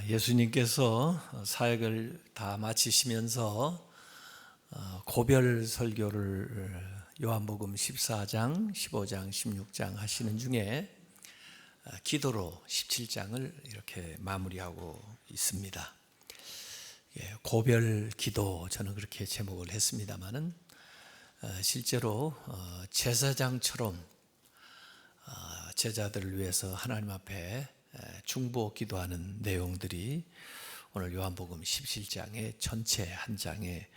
예수님께서 사역을 다 마치시면서 고별 설교를 요한복음 14장, 15장, 16장 하시는 중에 기도로 17장을 이렇게 마무리하고 있습니다. 고별 기도, 저는 그렇게 제목을 했습니다마는 실제로 제사장처럼 제자들을 위해서 하나님 앞에 중보 기도하는 내용들이 오늘 요한복음 17장의 전체 한 장에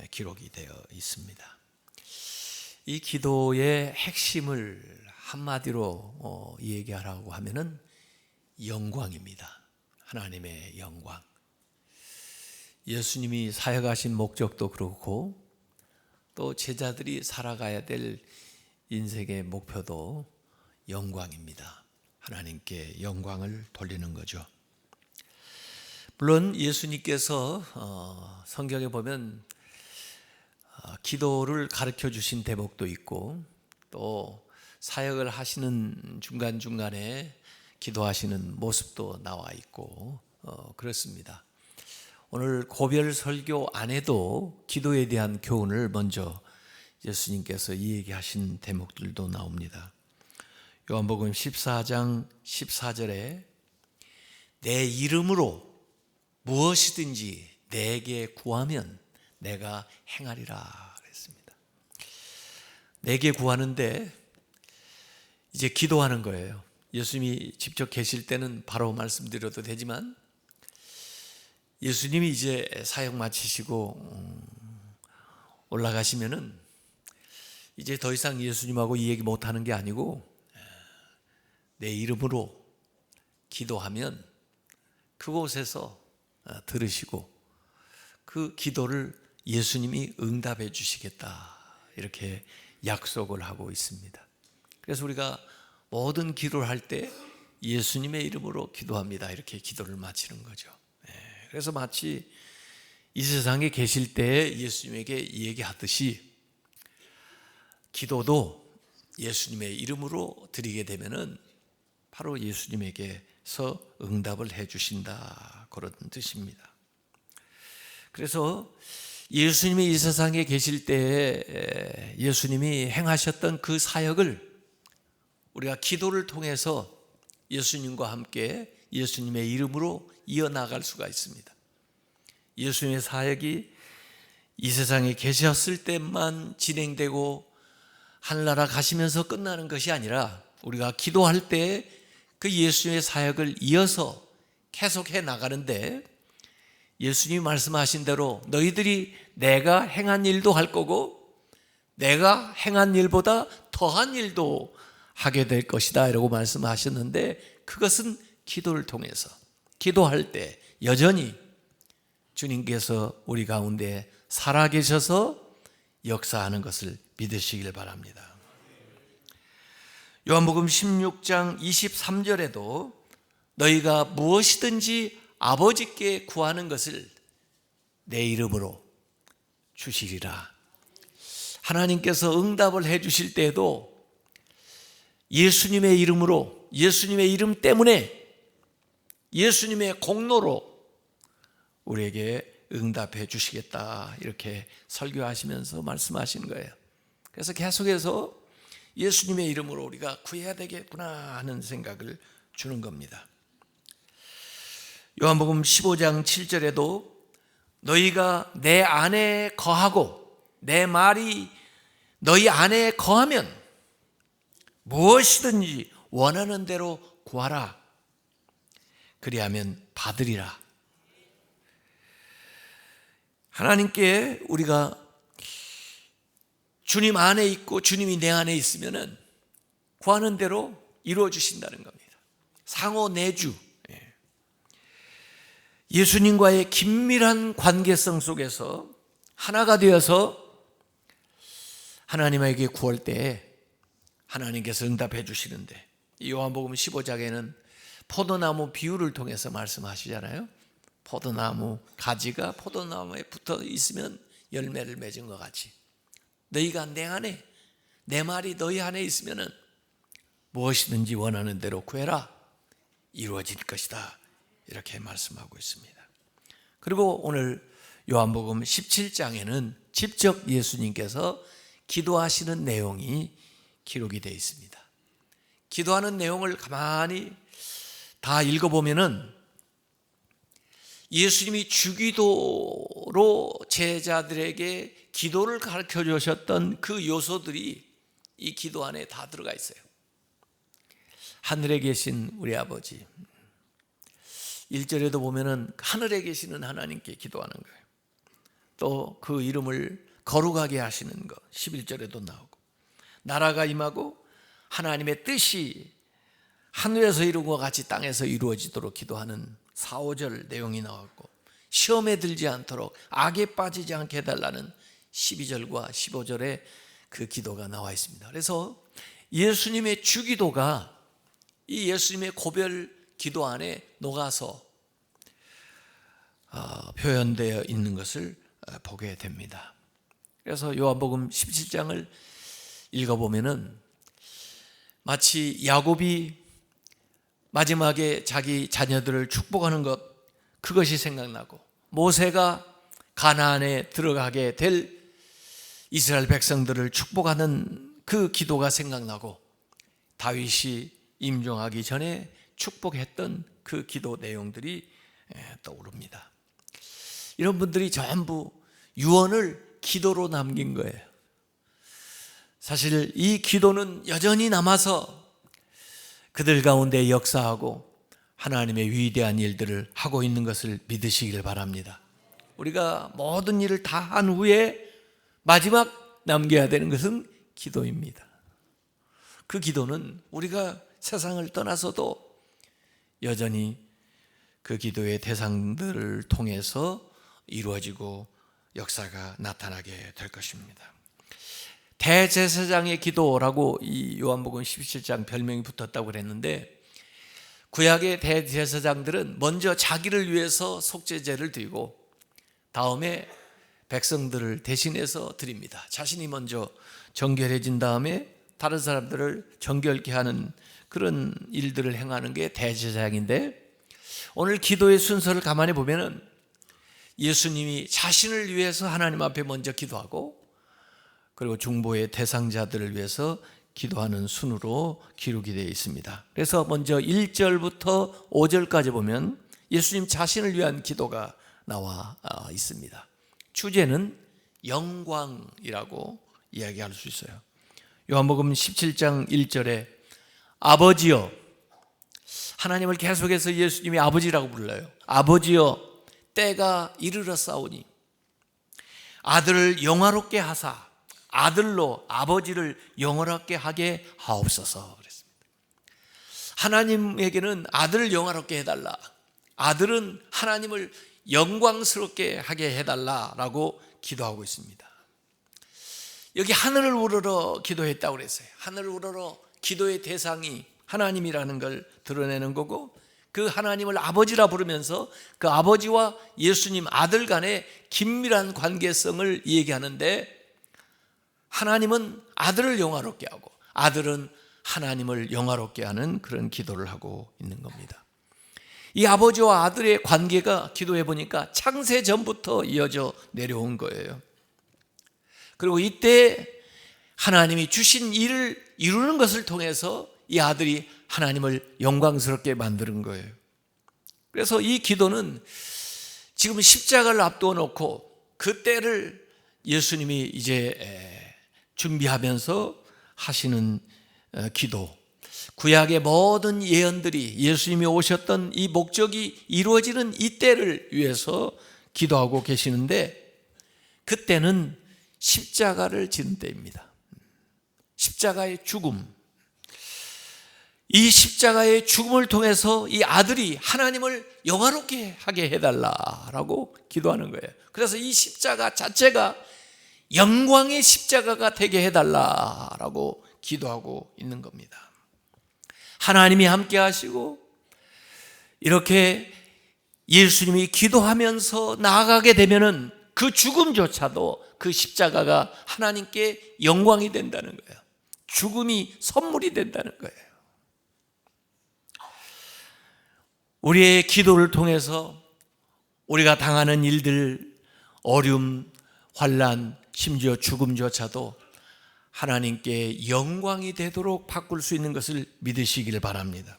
기록이 되어 있습니다. 이 기도의 핵심을 한마디로 얘기하라고 하면은 영광입니다. 하나님의 영광. 예수님이 사역하신 목적도 그렇고 또 제자들이 살아가야 될 인생의 목표도 영광입니다. 하나님께 영광을 돌리는 거죠. 물론 예수님께서 성경에 보면 기도를 가르쳐 주신 대목도 있고 또 사역을 하시는 중간중간에 기도하시는 모습도 나와 있고 그렇습니다. 오늘 고별 설교 안에도 기도에 대한 교훈을 먼저 예수님께서 얘기하신 대목들도 나옵니다. 요한복음 14장 14절에 내 이름으로 무엇이든지 내게 구하면 내가 행하리라 그랬습니다. 내게 구하는데 이제 기도하는 거예요. 예수님이 직접 계실 때는 바로 말씀드려도 되지만 예수님이 이제 사역 마치시고 올라가시면은 이제 더 이상 예수님하고 이 얘기 못하는 게 아니고 내 이름으로 기도하면 그곳에서 들으시고 그 기도를 예수님이 응답해 주시겠다 이렇게 약속을 하고 있습니다. 그래서 우리가 모든 기도를 할 때 예수님의 이름으로 기도합니다 이렇게 기도를 마치는 거죠. 그래서 마치 이 세상에 계실 때 예수님에게 얘기하듯이 기도도 예수님의 이름으로 드리게 되면은 바로 예수님에게서 응답을 해 주신다 그런 뜻입니다. 그래서 예수님이 이 세상에 계실 때 예수님이 행하셨던 그 사역을 우리가 기도를 통해서 예수님과 함께 예수님의 이름으로 이어나갈 수가 있습니다. 예수님의 사역이 이 세상에 계셨을 때만 진행되고 하늘나라 가시면서 끝나는 것이 아니라 우리가 기도할 때 그 예수님의 사역을 이어서 계속해 나가는데 예수님이 말씀하신 대로 너희들이 내가 행한 일도 할 거고 내가 행한 일보다 더한 일도 하게 될 것이다 이라고 말씀하셨는데 그것은 기도를 통해서 기도할 때 여전히 주님께서 우리 가운데 살아계셔서 역사하는 것을 믿으시길 바랍니다. 요한복음 16장 23절에도 너희가 무엇이든지 아버지께 구하는 것을 내 이름으로 주시리라. 하나님께서 응답을 해 주실 때에도 예수님의 이름으로 예수님의 이름 때문에 예수님의 공로로 우리에게 응답해 주시겠다 이렇게 설교하시면서 말씀하신 거예요. 그래서 계속해서 예수님의 이름으로 우리가 구해야 되겠구나 하는 생각을 주는 겁니다. 요한복음 15장 7절에도 너희가 내 안에 거하고 내 말이 너희 안에 거하면 무엇이든지 원하는 대로 구하라. 그리하면 받으리라. 하나님께 우리가 주님 안에 있고 주님이 내 안에 있으면은 구하는 대로 이루어 주신다는 겁니다. 상호 내주. 예수님과의 긴밀한 관계성 속에서 하나가 되어서 하나님에게 구할 때 하나님께서 응답해 주시는데 요한복음 15장에는 포도나무 비유를 통해서 말씀하시잖아요. 포도나무 가지가 포도나무에 붙어 있으면 열매를 맺은 것 같이 너희가 내 안에 내 말이 너희 안에 있으면 무엇이든지 원하는 대로 구해라 이루어질 것이다 이렇게 말씀하고 있습니다. 그리고 오늘 요한복음 17장에는 직접 예수님께서 기도하시는 내용이 기록이 되어 있습니다. 기도하는 내용을 가만히 다 읽어보면은 예수님이 주기도로 제자들에게 기도를 가르쳐 주셨던 그 요소들이 이 기도 안에 다 들어가 있어요. 하늘에 계신 우리 아버지, 1절에도 보면은 하늘에 계시는 하나님께 기도하는 거예요. 또 그 이름을 거룩하게 하시는 것 11절에도 나오고, 나라가 임하고 하나님의 뜻이 하늘에서 이루는 것 같이 땅에서 이루어지도록 기도하는 4, 5절 내용이 나왔고, 시험에 들지 않도록 악에 빠지지 않게 해달라는 12절과 15절에 그 기도가 나와 있습니다. 그래서 예수님의 주기도가 이 예수님의 고별 기도 안에 녹아서 표현되어 있는 것을 보게 됩니다. 그래서 요한복음 17장을 읽어보면은 마치 야곱이 마지막에 자기 자녀들을 축복하는 것, 그것이 생각나고, 모세가 가나안에 들어가게 될 이스라엘 백성들을 축복하는 그 기도가 생각나고, 다윗이 임종하기 전에 축복했던 그 기도 내용들이 떠오릅니다. 이런 분들이 전부 유언을 기도로 남긴 거예요. 사실 이 기도는 여전히 남아서 그들 가운데 역사하고 하나님의 위대한 일들을 하고 있는 것을 믿으시길 바랍니다. 우리가 모든 일을 다 한 후에 마지막 남겨야 되는 것은 기도입니다. 그 기도는 우리가 세상을 떠나서도 여전히 그 기도의 대상들을 통해서 이루어지고 역사가 나타나게 될 것입니다. 대제사장의 기도라고 이 요한복음 17장 별명이 붙었다고 그랬는데, 구약의 대제사장들은 먼저 자기를 위해서 속죄제를 드리고 다음에 백성들을 대신해서 드립니다. 자신이 먼저 정결해진 다음에 다른 사람들을 정결케 하는 그런 일들을 행하는 게 대제사장인데, 오늘 기도의 순서를 가만히 보면은 예수님이 자신을 위해서 하나님 앞에 먼저 기도하고, 그리고 중보의 대상자들을 위해서 기도하는 순으로 기록이 되어 있습니다. 그래서 먼저 1절부터 5절까지 보면 예수님 자신을 위한 기도가 나와 있습니다. 주제는 영광이라고 이야기할 수 있어요. 요한복음 17장 1절에 아버지여, 하나님을 계속해서 예수님이 아버지라고 불러요. 아버지여, 때가 이르렀사오니 아들을 영화롭게 하사 아들로 아버지를 영화롭게 하게 하옵소서 그랬습니다. 하나님에게는 아들을 영화롭게 해달라, 아들은 하나님을 영광스럽게 하게 해달라라고 기도하고 있습니다. 여기 하늘을 우러러 기도했다고 그랬어요. 하늘을 우러러 기도의 대상이 하나님이라는 걸 드러내는 거고, 그 하나님을 아버지라 부르면서 그 아버지와 예수님 아들 간의 긴밀한 관계성을 얘기하는데, 하나님은 아들을 영화롭게 하고 아들은 하나님을 영화롭게 하는 그런 기도를 하고 있는 겁니다. 이 아버지와 아들의 관계가 기도해 보니까 창세 전부터 이어져 내려온 거예요. 그리고 이때 하나님이 주신 일을 이루는 것을 통해서 이 아들이 하나님을 영광스럽게 만드는 거예요. 그래서 이 기도는 지금 십자가를 앞두어 놓고 그 때를 예수님이 이제 준비하면서 하시는 기도, 구약의 모든 예언들이 예수님이 오셨던 이 목적이 이루어지는 이 때를 위해서 기도하고 계시는데, 그때는 십자가를 지는 때입니다. 십자가의 죽음, 이 십자가의 죽음을 통해서 이 아들이 하나님을 영화롭게 하게 해달라라고 기도하는 거예요. 그래서 이 십자가 자체가 영광의 십자가가 되게 해달라라고 기도하고 있는 겁니다. 하나님이 함께 하시고 이렇게 예수님이 기도하면서 나아가게 되면은 그 죽음조차도 그 십자가가 하나님께 영광이 된다는 거예요. 죽음이 선물이 된다는 거예요. 우리의 기도를 통해서 우리가 당하는 일들, 어려움, 환난, 심지어 죽음조차도 하나님께 영광이 되도록 바꿀 수 있는 것을 믿으시길 바랍니다.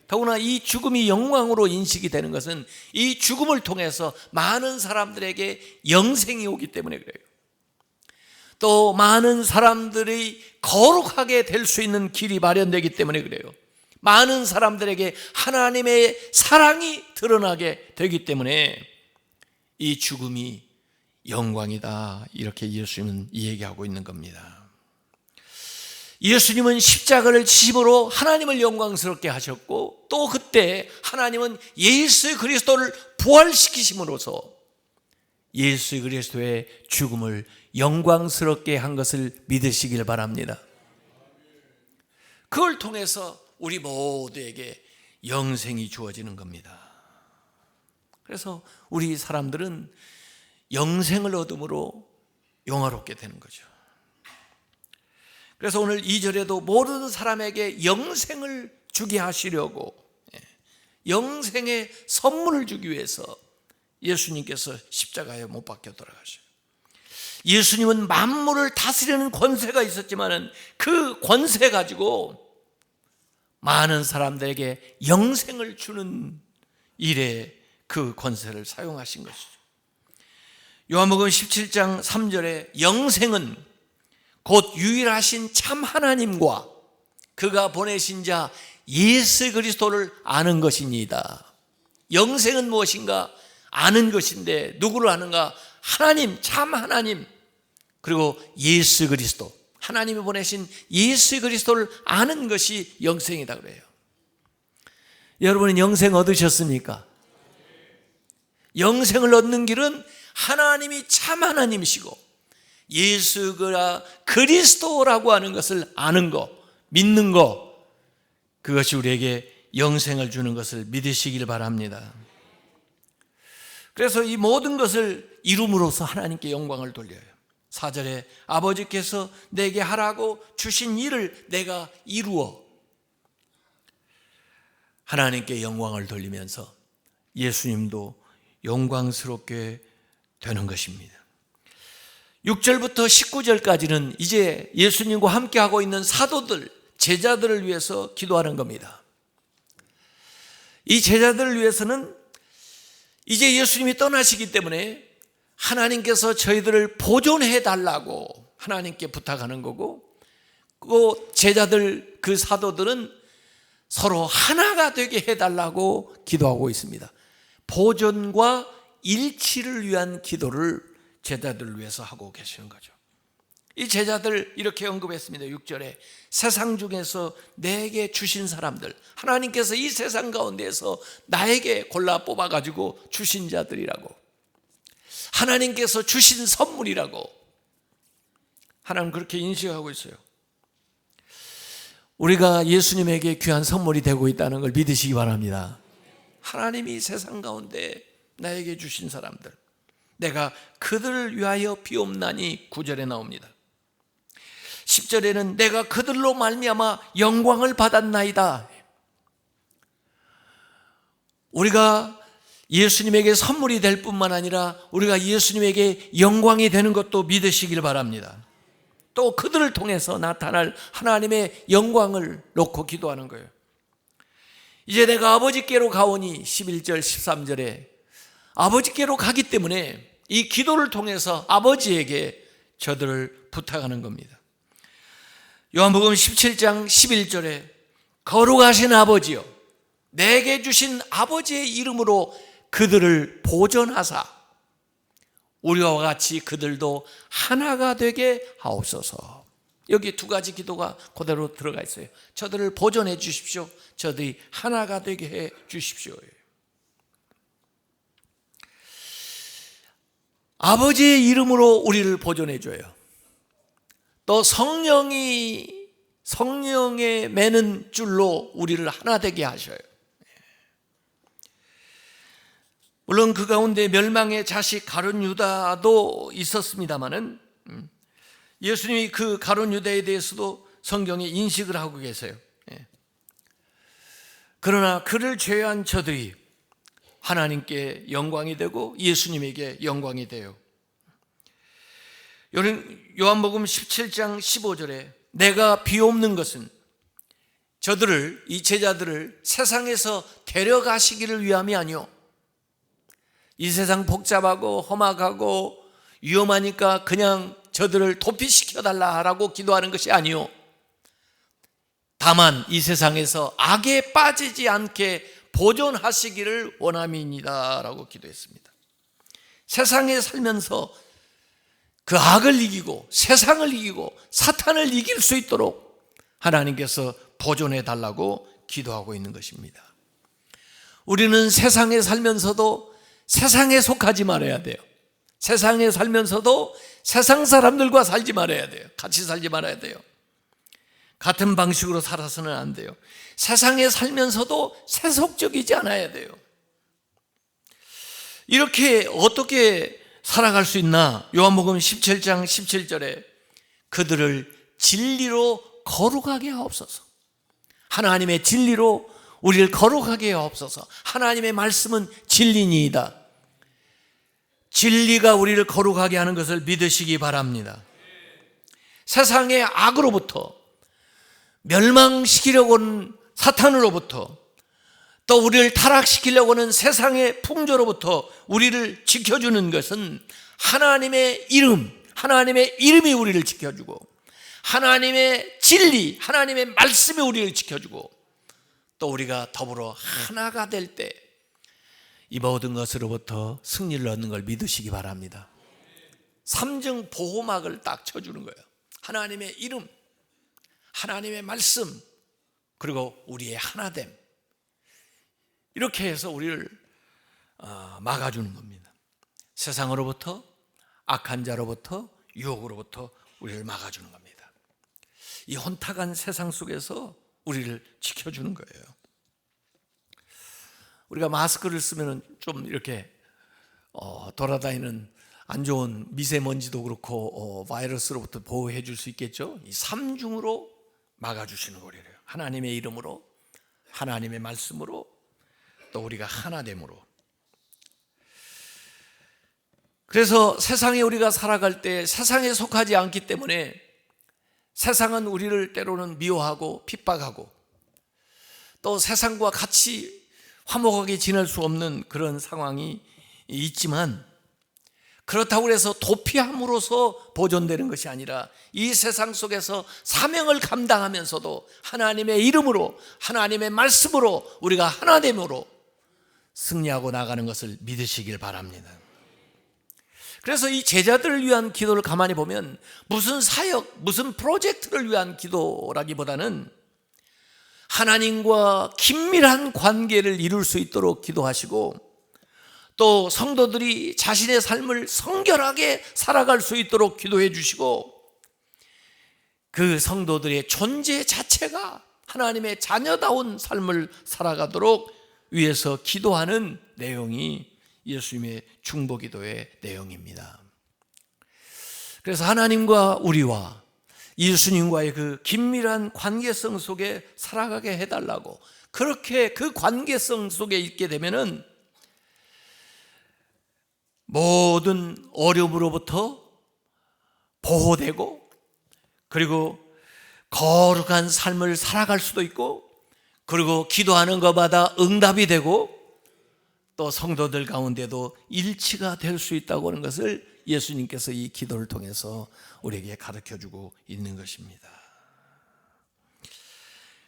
더구나 이 죽음이 영광으로 인식이 되는 것은 이 죽음을 통해서 많은 사람들에게 영생이 오기 때문에 그래요. 또 많은 사람들이 거룩하게 될 수 있는 길이 마련되기 때문에 그래요. 많은 사람들에게 하나님의 사랑이 드러나게 되기 때문에 이 죽음이 영광이다, 이렇게 예수님은 얘기하고 있는 겁니다. 예수님은 십자가를 지심으로 하나님을 영광스럽게 하셨고, 또 그때 하나님은 예수 그리스도를 부활시키심으로써 예수 그리스도의 죽음을 영광스럽게 한 것을 믿으시길 바랍니다. 그걸 통해서 우리 모두에게 영생이 주어지는 겁니다. 그래서 우리 사람들은 영생을 얻음으로 영화롭게 되는 거죠. 그래서 오늘 2절에도 모든 사람에게 영생을 주게 하시려고, 영생의 선물을 주기 위해서 예수님께서 십자가에 못 박혀 돌아가셔요. 예수님은 만물을 다스리는 권세가 있었지만 그 권세 가지고 많은 사람들에게 영생을 주는 일에 그 권세를 사용하신 것이죠. 요한복음 17장 3절에 영생은 곧 유일하신 참 하나님과 그가 보내신 자 예수 그리스도를 아는 것이니이다. 영생은 무엇인가? 아는 것인데 누구를 아는가? 하나님, 참 하나님, 그리고 예수 그리스도, 하나님이 보내신 예수 그리스도를 아는 것이 영생이다 그래요. 여러분은 영생 얻으셨습니까? 영생을 얻는 길은 하나님이 참 하나님이시고 예수가 그리스도라고 하는 것을 아는 것, 믿는 것, 그것이 우리에게 영생을 주는 것을 믿으시길 바랍니다. 그래서 이 모든 것을 이룸으로써 하나님께 영광을 돌려요. 4절에 아버지께서 내게 하라고 주신 일을 내가 이루어 하나님께 영광을 돌리면서 예수님도 영광스럽게 되는 것입니다. 6절부터 19절까지는 이제 예수님과 함께하고 있는 사도들, 제자들을 위해서 기도하는 겁니다. 이 제자들을 위해서는 이제 예수님이 떠나시기 때문에 하나님께서 저희들을 보존해 달라고 하나님께 부탁하는 거고, 그 제자들, 그 사도들은 서로 하나가 되게 해달라고 기도하고 있습니다. 보존과 일치를 위한 기도를 제자들을 위해서 하고 계시는 거죠. 이 제자들 이렇게 언급했습니다. 6절에 세상 중에서 내게 주신 사람들, 하나님께서 이 세상 가운데에서 나에게 골라 뽑아가지고 주신 자들이라고, 하나님께서 주신 선물이라고 하나님 그렇게 인식하고 있어요. 우리가 예수님에게 귀한 선물이 되고 있다는 걸 믿으시기 바랍니다. 하나님이 세상 가운데 나에게 주신 사람들, 내가 그들을 위하여 비옵나니 9절에 나옵니다. 10절에는 내가 그들로 말미암아 영광을 받았나이다. 우리가 예수님에게 선물이 될 뿐만 아니라 우리가 예수님에게 영광이 되는 것도 믿으시길 바랍니다. 또 그들을 통해서 나타날 하나님의 영광을 놓고 기도하는 거예요. 이제 내가 아버지께로 가오니 11절 13절에 아버지께로 가기 때문에 이 기도를 통해서 아버지에게 저들을 부탁하는 겁니다. 요한복음 17장 11절에 거룩하신 아버지여 내게 주신 아버지의 이름으로 그들을 보존하사 우리와 같이 그들도 하나가 되게 하옵소서. 여기 두 가지 기도가 그대로 들어가 있어요. 저들을 보존해 주십시오. 저들이 하나가 되게 해 주십시오. 아버지의 이름으로 우리를 보존해 줘요. 또 성령의 매는 줄로 우리를 하나 되게 하셔요. 물론 그 가운데 멸망의 자식 가룟 유다도 있었습니다마는 예수님이 그 가룟 유다에 대해서도 성경에 인식을 하고 계세요. 그러나 그를 제외한 저들이 하나님께 영광이 되고 예수님에게 영광이 돼요. 요한복음 17장 15절에 내가 비옵는 것은 저들을, 이 제자들을 세상에서 데려가시기를 위함이 아니요, 이 세상 복잡하고 험악하고 위험하니까 그냥 저들을 도피시켜달라고 기도하는 것이 아니요, 다만 이 세상에서 악에 빠지지 않게 보존하시기를 원함이니이다 라고 기도했습니다. 세상에 살면서 그 악을 이기고 세상을 이기고 사탄을 이길 수 있도록 하나님께서 보존해 달라고 기도하고 있는 것입니다. 우리는 세상에 살면서도 세상에 속하지 말아야 돼요. 세상에 살면서도 세상 사람들과 살지 말아야 돼요. 같이 살지 말아야 돼요. 같은 방식으로 살아서는 안 돼요. 세상에 살면서도 세속적이지 않아야 돼요. 이렇게 어떻게 살아갈 수 있나? 요한복음 17장 17절에 그들을 진리로 거룩하게 하옵소서. 하나님의 진리로 우리를 거룩하게 하옵소서. 하나님의 말씀은 진리니이다. 진리가 우리를 거룩하게 하는 것을 믿으시기 바랍니다. 세상의 악으로부터, 멸망시키려고 하는 사탄으로부터, 또 우리를 타락시키려고 하는 세상의 풍조로부터 우리를 지켜주는 것은 하나님의 이름, 하나님의 이름이 우리를 지켜주고, 하나님의 진리, 하나님의 말씀이 우리를 지켜주고, 또 우리가 더불어 하나가 될 때 이 모든 것으로부터 승리를 얻는 걸 믿으시기 바랍니다. 삼중 보호막을 딱 쳐주는 거예요. 하나님의 이름, 하나님의 말씀, 그리고 우리의 하나됨, 이렇게 해서 우리를 막아주는 겁니다. 세상으로부터, 악한 자로부터, 유혹으로부터 우리를 막아주는 겁니다. 이 혼탁한 세상 속에서 우리를 지켜주는 거예요. 우리가 마스크를 쓰면 좀 이렇게 돌아다니는 안 좋은 미세먼지도 그렇고 바이러스로부터 보호해 줄 수 있겠죠. 이 삼중으로 막아주시는 거래요. 하나님의 이름으로, 하나님의 말씀으로, 또 우리가 하나됨으로. 그래서 세상에 우리가 살아갈 때 세상에 속하지 않기 때문에 세상은 우리를 때로는 미워하고 핍박하고, 또 세상과 같이 화목하게 지낼 수 없는 그런 상황이 있지만, 그렇다고 해서 도피함으로써 보존되는 것이 아니라 이 세상 속에서 사명을 감당하면서도 하나님의 이름으로, 하나님의 말씀으로 우리가 하나됨으로 승리하고 나가는 것을 믿으시길 바랍니다. 그래서 이 제자들을 위한 기도를 가만히 보면 무슨 사역, 무슨 프로젝트를 위한 기도라기보다는 하나님과 긴밀한 관계를 이룰 수 있도록 기도하시고, 또 성도들이 자신의 삶을 성결하게 살아갈 수 있도록 기도해 주시고, 그 성도들의 존재 자체가 하나님의 자녀다운 삶을 살아가도록 위해서 기도하는 내용이 예수님의 중보기도의 내용입니다. 그래서 하나님과 우리와 예수님과의 그 긴밀한 관계성 속에 살아가게 해달라고, 그렇게 그 관계성 속에 있게 되면은 모든 어려움으로부터 보호되고, 그리고 거룩한 삶을 살아갈 수도 있고, 그리고 기도하는 것마다 응답이 되고, 또 성도들 가운데도 일치가 될 수 있다고 하는 것을 예수님께서 이 기도를 통해서 우리에게 가르쳐주고 있는 것입니다.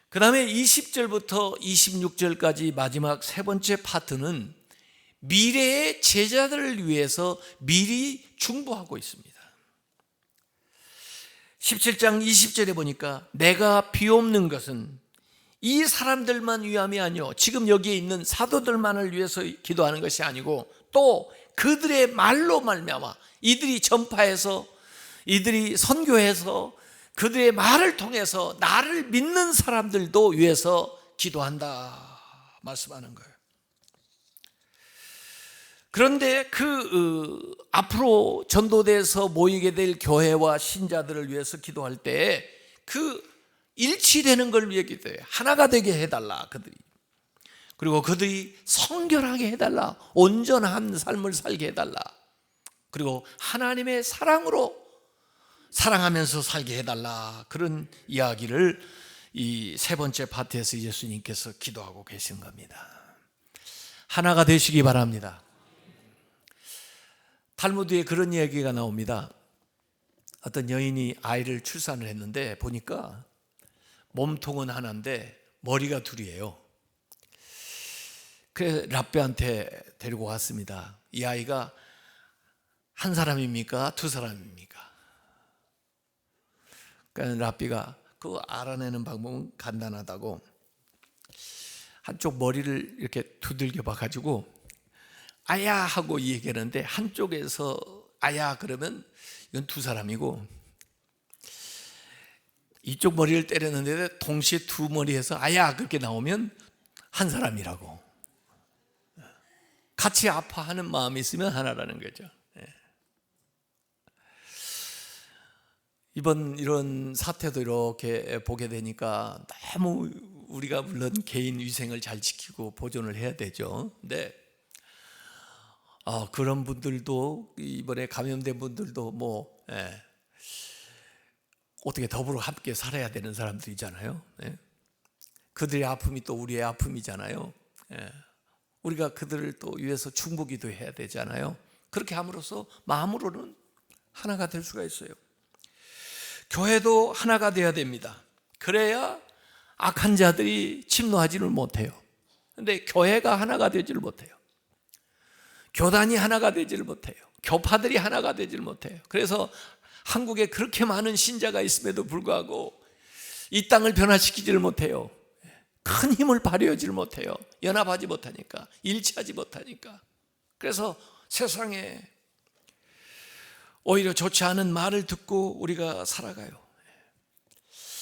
그 다음에 20절부터 26절까지 마지막 세 번째 파트는 미래의 제자들을 위해서 미리 중보하고 있습니다. 17장 20절에 보니까 내가 비옵는 것은 이 사람들만 위함이 아니요, 지금 여기에 있는 사도들만을 위해서 기도하는 것이 아니고, 또 그들의 말로 말미암아 이들이 전파해서, 이들이 선교해서 그들의 말을 통해서 나를 믿는 사람들도 위해서 기도한다 말씀하는 거예요. 그런데 앞으로 전도대에서 모이게 될 교회와 신자들을 위해서 기도할 때 그 일치되는 걸 위해 기도해요. 하나가 되게 해달라, 그들이. 그리고 그들이 성결하게 해달라, 온전한 삶을 살게 해달라, 그리고 하나님의 사랑으로 사랑하면서 살게 해달라, 그런 이야기를 이 세 번째 파트에서 예수님께서 기도하고 계신 겁니다. 하나가 되시기 바랍니다. 탈무드에 그런 이야기가 나옵니다. 어떤 여인이 아이를 출산을 했는데 보니까 몸통은 하나인데 머리가 둘이에요. 그래서 랍비한테 데리고 왔습니다. 이 아이가 한 사람입니까? 두 사람입니까? 그러니까 랍비가 그거 알아내는 방법은 간단하다고, 한쪽 머리를 이렇게 두들겨 봐가지고 아야 하고 얘기하는데, 한쪽에서 아야 그러면 이건 두 사람이고, 이쪽 머리를 때렸는데 동시에 두 머리에서 아야 그렇게 나오면 한 사람이라고. 같이 아파하는 마음이 있으면 하나라는 거죠. 이번 이런 사태도 이렇게 보게 되니까 너무 우리가 물론 개인 위생을 잘 지키고 보존을 해야 되죠. 근데 그런 분들도, 이번에 감염된 분들도 어떻게 더불어 함께 살아야 되는 사람들이잖아요. 그들의 아픔이 또 우리의 아픔이잖아요. 우리가 그들을 또 위해서 충고기도 해야 되잖아요. 그렇게 함으로써 마음으로는 하나가 될 수가 있어요. 교회도 하나가 되어야 됩니다. 그래야 악한 자들이 침노하지를 못해요. 그런데 교회가 하나가 되지를 못해요. 교단이 하나가 되지를 못해요. 교파들이 하나가 되지를 못해요. 그래서 한국에 그렇게 많은 신자가 있음에도 불구하고 이 땅을 변화시키지를 못해요. 큰 힘을 발휘하지를 못해요. 연합하지 못하니까, 일치하지 못하니까. 그래서 세상에 오히려 좋지 않은 말을 듣고 우리가 살아가요.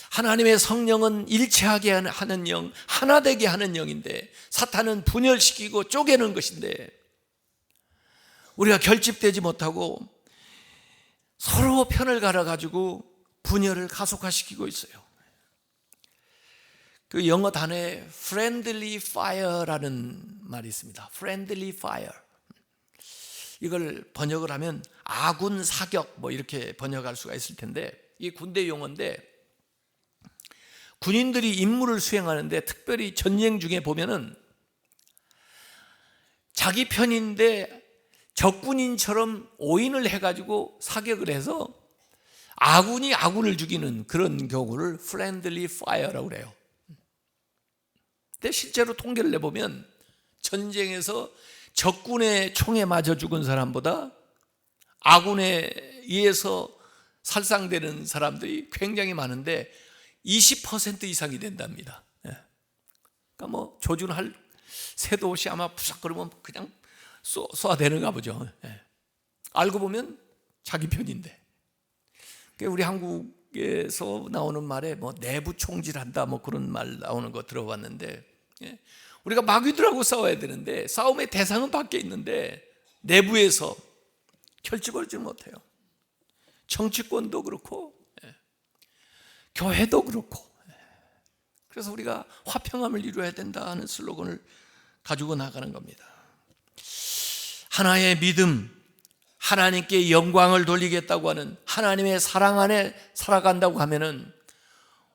하나님의 성령은 일치하게 하는 영, 하나 되게 하는 영인데, 사탄은 분열시키고 쪼개는 것인데, 우리가 결집되지 못하고 서로 편을 갈아가지고 분열을 가속화시키고 있어요. 그 영어 단어에 friendly fire라는 말이 있습니다. friendly fire. 이걸 번역을 하면 아군 사격 이렇게 번역할 수가 있을 텐데, 이게 군대 용어인데, 군인들이 임무를 수행하는데 특별히 전쟁 중에 보면은 자기 편인데 적군인처럼 오인을 해가지고 사격을 해서 아군이 아군을 죽이는 그런 경우를 friendly fire라고 그래요. 근데 실제로 통계를 내보면 전쟁에서 적군의 총에 맞아 죽은 사람보다 아군에 의해서 살상되는 사람들이 굉장히 많은데 20% 이상이 된답니다. 그러니까 조준할 새도 옷이 아마 부삭거리면 그냥 쏘아대는가 보죠. 알고 보면 자기 편인데. 우리 한국에서 나오는 말에 내부 총질한다 그런 말 나오는 거 들어봤는데, 우리가 마귀들하고 싸워야 되는데 싸움의 대상은 밖에 있는데 내부에서 결집하지 못해요. 정치권도 그렇고 교회도 그렇고. 그래서 우리가 화평함을 이루어야 된다 하는 슬로건을 가지고 나가는 겁니다. 하나의 믿음, 하나님께 영광을 돌리겠다고 하는 하나님의 사랑 안에 살아간다고 하면은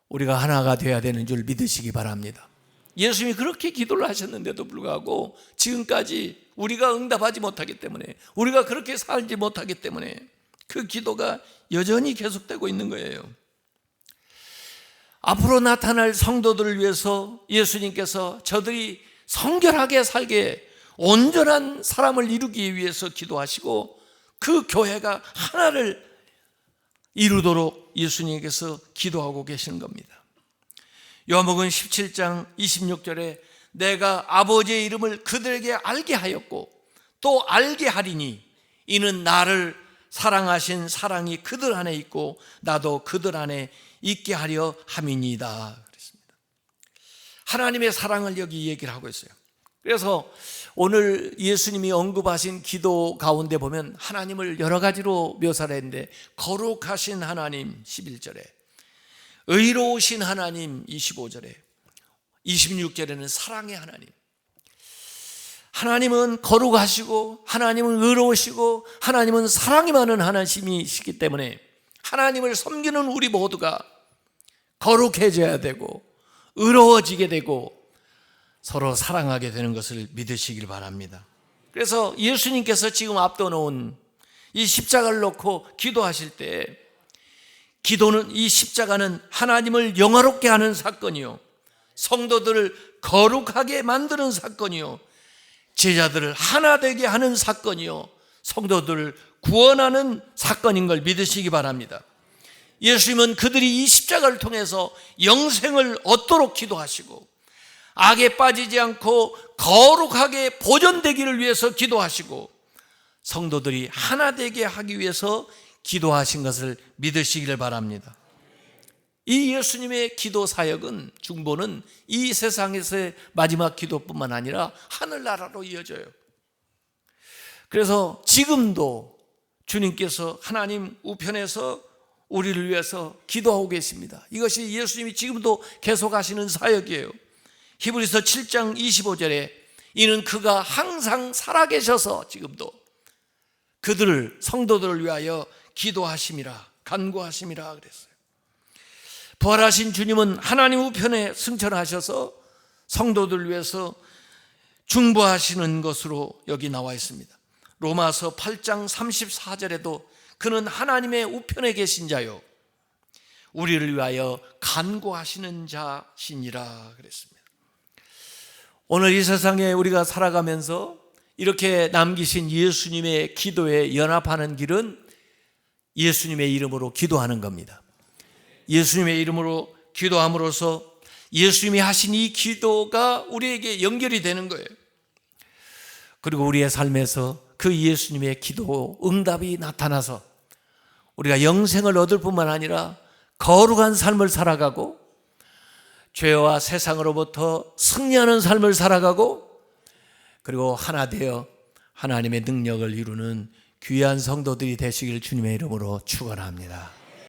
우리가 하나가 되어야 되는 줄 믿으시기 바랍니다. 예수님이 그렇게 기도를 하셨는데도 불구하고 지금까지 우리가 응답하지 못하기 때문에, 우리가 그렇게 살지 못하기 때문에 그 기도가 여전히 계속되고 있는 거예요. 앞으로 나타날 성도들을 위해서 예수님께서 저들이 성결하게 살게, 온전한 사람을 이루기 위해서 기도하시고 그 교회가 하나를 이루도록 예수님께서 기도하고 계시는 겁니다. 요한복음 17장 26절에 내가 아버지의 이름을 그들에게 알게 하였고 또 알게 하리니 이는 나를 사랑하신 사랑이 그들 안에 있고 나도 그들 안에 있게 하려 함이니이다 그랬습니다. 하나님의 사랑을 여기 얘기를 하고 있어요. 그래서 오늘 예수님이 언급하신 기도 가운데 보면 하나님을 여러 가지로 묘사를 했는데, 거룩하신 하나님 11절에, 의로우신 하나님 25절에, 26절에는 사랑의 하나님, 하나님은 거룩하시고 하나님은 의로우시고 하나님은 사랑이 많은 하나님이시기 때문에 하나님을 섬기는 우리 모두가 거룩해져야 되고 의로워지게 되고 서로 사랑하게 되는 것을 믿으시길 바랍니다. 그래서 예수님께서 지금 앞둬놓은 이 십자가를 놓고 기도하실 때, 기도는, 이 십자가는 하나님을 영화롭게 하는 사건이요, 성도들을 거룩하게 만드는 사건이요, 제자들을 하나 되게 하는 사건이요, 성도들을 구원하는 사건인 걸 믿으시기 바랍니다. 예수님은 그들이 이 십자가를 통해서 영생을 얻도록 기도하시고 악에 빠지지 않고 거룩하게 보존되기를 위해서 기도하시고 성도들이 하나 되게 하기 위해서 기도하신 것을 믿으시기를 바랍니다. 이 예수님의 기도 사역은, 중보는 이 세상에서의 마지막 기도뿐만 아니라 하늘나라로 이어져요. 그래서 지금도 주님께서 하나님 우편에서 우리를 위해서 기도하고 계십니다. 이것이 예수님이 지금도 계속하시는 사역이에요. 히브리서 7장 25절에 이는 그가 항상 살아계셔서 지금도 그들을, 성도들을 위하여 기도하심이라, 간구하심이라 그랬어요. 부활하신 주님은 하나님 우편에 승천하셔서 성도들을 위해서 중보하시는 것으로 여기 나와 있습니다. 로마서 8장 34절에도 그는 하나님의 우편에 계신 자요 우리를 위하여 간구하시는 자시니라 그랬습니다. 오늘 이 세상에 우리가 살아가면서 이렇게 남기신 예수님의 기도에 연합하는 길은 예수님의 이름으로 기도하는 겁니다. 예수님의 이름으로 기도함으로써 예수님이 하신 이 기도가 우리에게 연결이 되는 거예요. 그리고 우리의 삶에서 그 예수님의 기도 응답이 나타나서 우리가 영생을 얻을 뿐만 아니라 거룩한 삶을 살아가고 죄와 세상으로부터 승리하는 삶을 살아가고 그리고 하나 되어 하나님의 능력을 이루는 귀한 성도들이 되시길 주님의 이름으로 축원합니다.